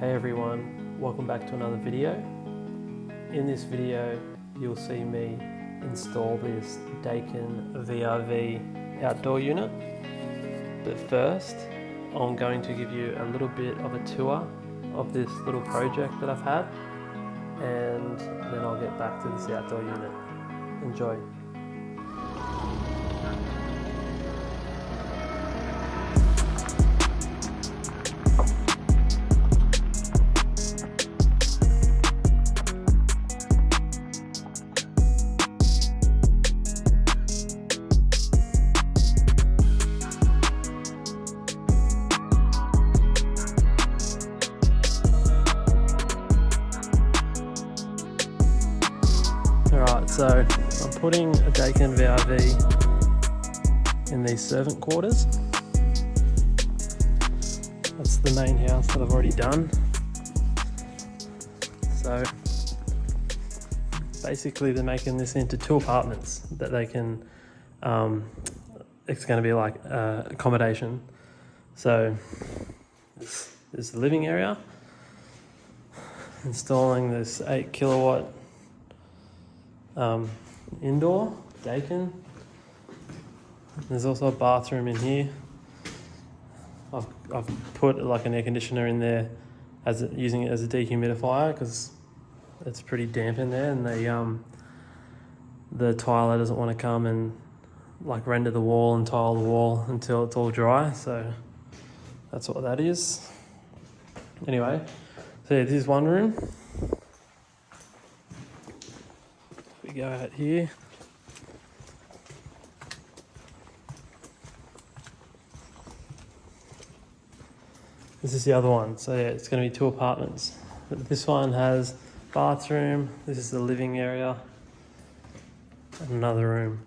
Hey everyone, welcome back to another video. In this video you'll see me install this Daikin VRV outdoor unit. But first I'm going to give you a little bit of a tour of this little project that I've had, and then I'll get back to this outdoor unit. Enjoy. Alright, so I'm putting a Daikin VRV in these servant quarters. That's the main house that I've already done. So basically they're making this into 2 apartments that they can, it's going to be like accommodation. So this is the living area. Installing this 8 kilowatt indoor Daikin. There's also a bathroom in here. I've put like an air conditioner in there using it as a dehumidifier because it's pretty damp in there, and the tiler doesn't want to come and like render the wall and tile the wall until it's all dry. So that's what that is. Anyway, so yeah, this is one room. We go out here. This is the other one. So yeah, it's going to be 2 apartments. But this one has bathroom. This is the living area. And another room.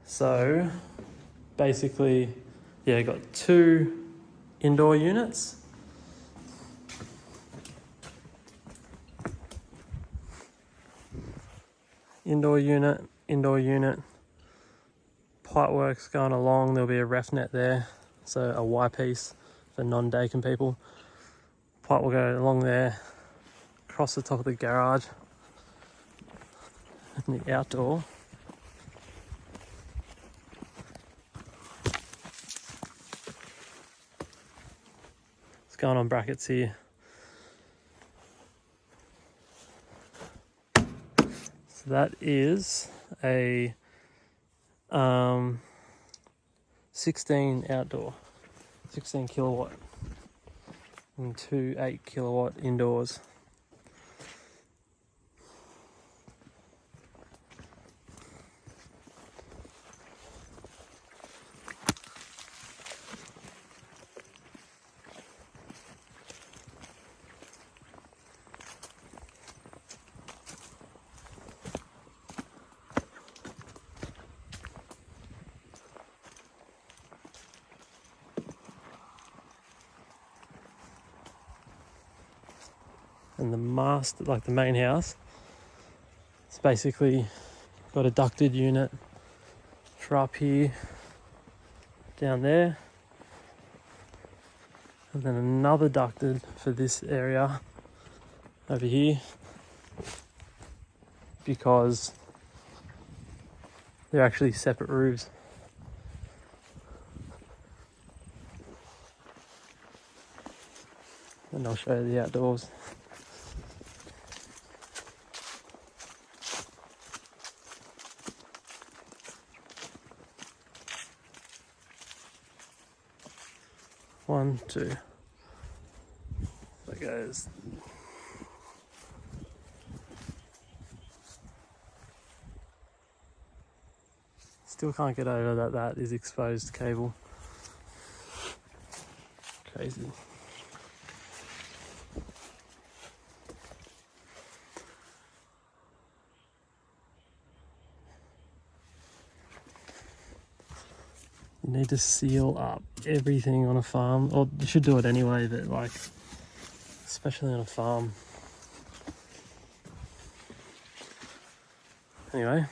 So basically, yeah, got 2 indoor units. Indoor unit, pipe work's going along. There'll be a ref net there, so a Y piece for non-Daikin people. Pipe will go along there, across the top of the garage, and the outdoor. It's going on brackets here. That is a 16 outdoor, 16 kilowatt, and 2 8 kilowatt indoors. And the master, like the main house, it's basically got a ducted unit for up here, down there, and then another ducted for this area over here, because they're actually separate roofs. And I'll show you the outdoors. One, two. There goes. Still can't get over that is exposed cable. Crazy. You need to seal up everything on a farm, or you should do it anyway, but like, especially on a farm. Anyway.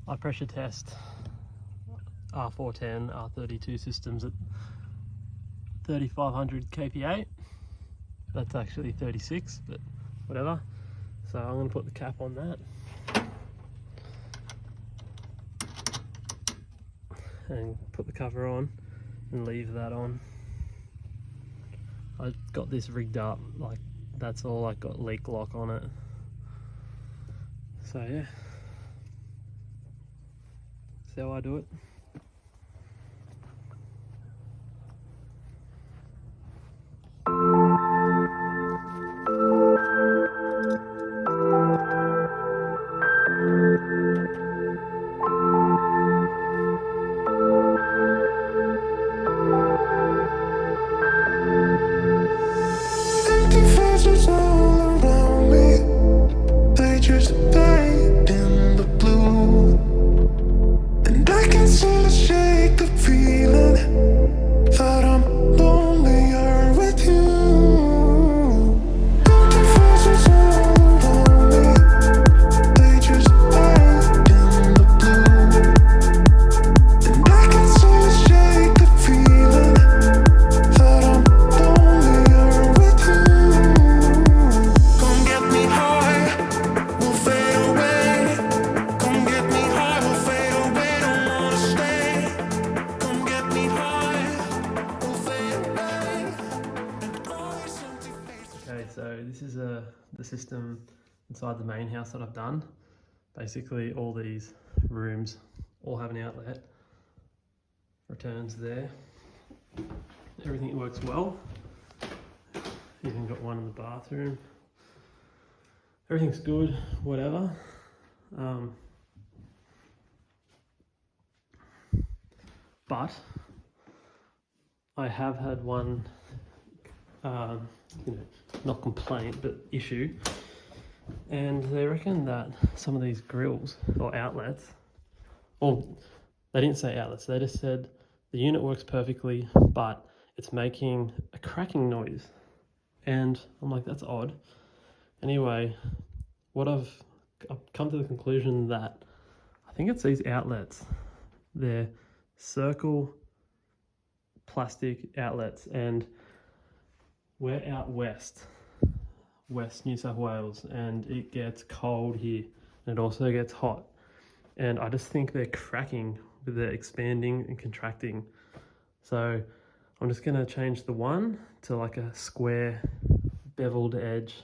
I pressure test R410, R32 systems at 3500 kPa. That's actually 36, but whatever. So I'm going to put the cap on that and put the cover on and leave that on. I got this rigged up, like that's all, I got leak lock on it. So yeah, that's how I do it. So this is the system inside the main house that I've done. Basically all these rooms all have an outlet. Returns there. Everything works well. Even got one in the bathroom. Everything's good, whatever. But I have had one not complaint, but issue. And they reckon that some of these grills or outlets, well, they didn't say outlets, they just said the unit works perfectly, but it's making a cracking noise. And I'm like, that's odd. Anyway, I've come to the conclusion that I think it's these outlets. They're circle plastic outlets, and we're out west New South Wales, and it gets cold here and it also gets hot, and I just think they're cracking with the expanding and contracting. So I'm just going to change the one to like a square beveled edge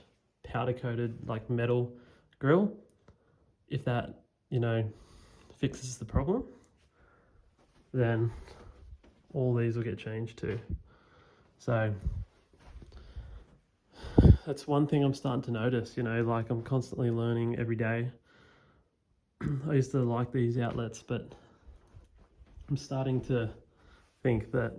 powder coated like metal grill. If that fixes the problem, then all these will get changed too. So that's one thing I'm starting to notice, like I'm constantly learning every day. I used to like these outlets, but I'm starting to think that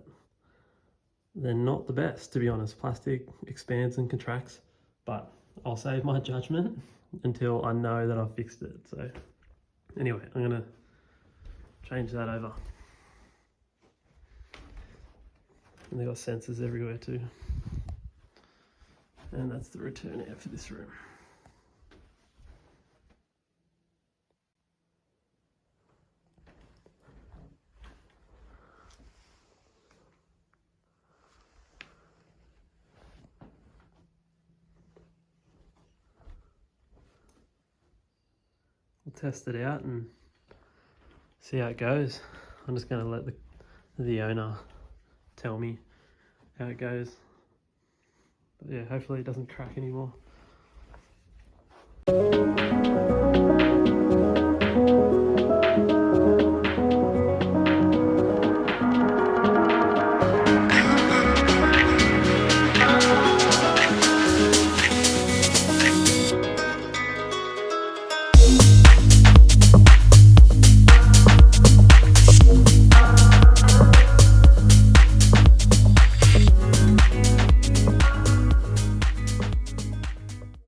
they're not the best, to be honest. Plastic expands and contracts, but I'll save my judgment until I know that I've fixed it. So anyway, I'm gonna change that over. And they've got sensors everywhere too. And that's the return air for this room. We'll test it out and see how it goes. I'm just going to let the owner tell me how it goes. But yeah, hopefully it doesn't crack anymore.